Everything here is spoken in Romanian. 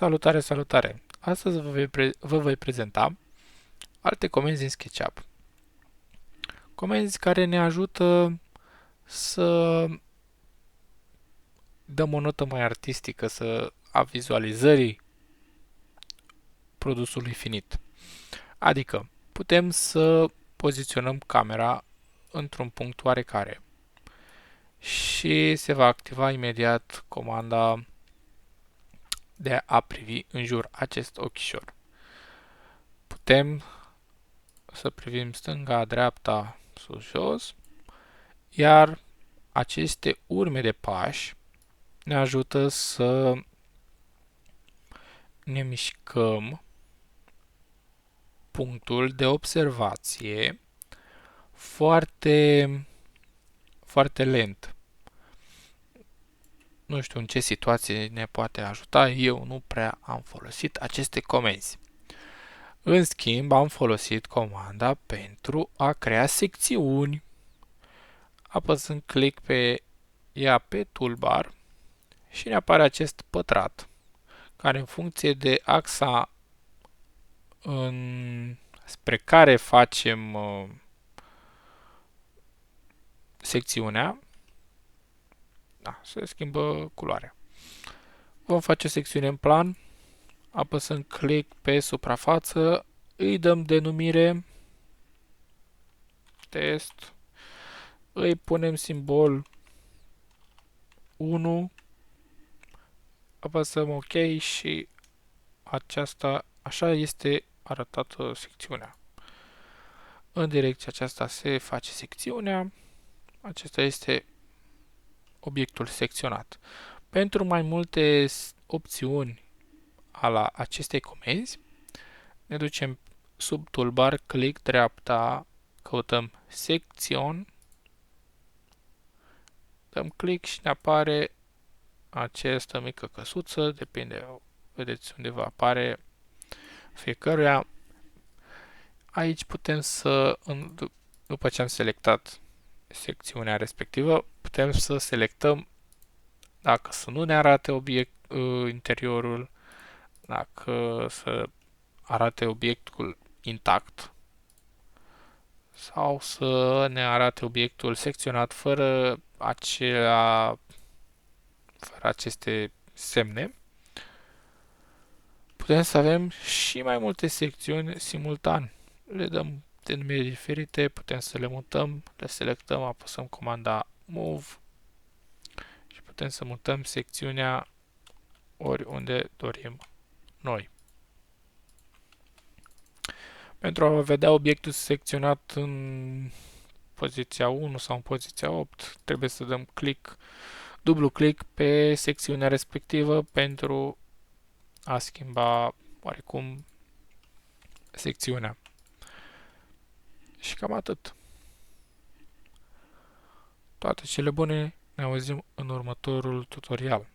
Salutare, salutare! Astăzi vă voi prezenta alte comenzi în SketchUp. Comenzi care ne ajută să dăm o notă mai artistică a vizualizării produsului finit. Adică, putem să poziționăm camera într-un punct oarecare și se va activa imediat comanda de a privi în jur acest ochișor. Putem să privim stânga, dreapta, sus, jos, iar aceste urme de pași ne ajută să ne mișcăm punctul de observație foarte, foarte lent. Nu știu în ce situație ne poate ajuta, eu nu prea am folosit aceste comenzi. În schimb, am folosit comanda pentru a crea secțiuni. Apăsând click pe ea pe toolbar și ne apare acest pătrat, care în funcție de axa spre care facem secțiunea, se schimbă culoarea. Vom face o secțiune în plan, apăsând click pe suprafață, îi dăm denumire test, îi punem simbol 1, apăsăm OK și așa este arătată secțiunea. În direcția aceasta se face secțiunea. Acesta este obiectul secționat. Pentru mai multe opțiuni ala acestei comenzi, ne ducem sub toolbar, click dreapta, căutăm secțion, dăm click și ne apare această mică căsuță, depinde, vedeți unde va apare fiecăruia. Aici putem după ce am selectat secțiunea respectivă, putem să selectăm dacă să nu ne arate interiorul, dacă să arate obiectul intact sau să ne arate obiectul secționat fără aceste semne. Putem să avem și mai multe secțiuni simultan. Le dăm denumiri diferite, putem să le mutăm, le selectăm, apăsăm comanda Move și putem să mutăm secțiunea oriunde dorim noi. Pentru a vedea obiectul secționat în poziția 1 sau în poziția 8, trebuie să dăm dublu click pe secțiunea respectivă pentru a schimba oarecum secțiunea. Și cam atât. Toate cele bune, ne auzim în următorul tutorial.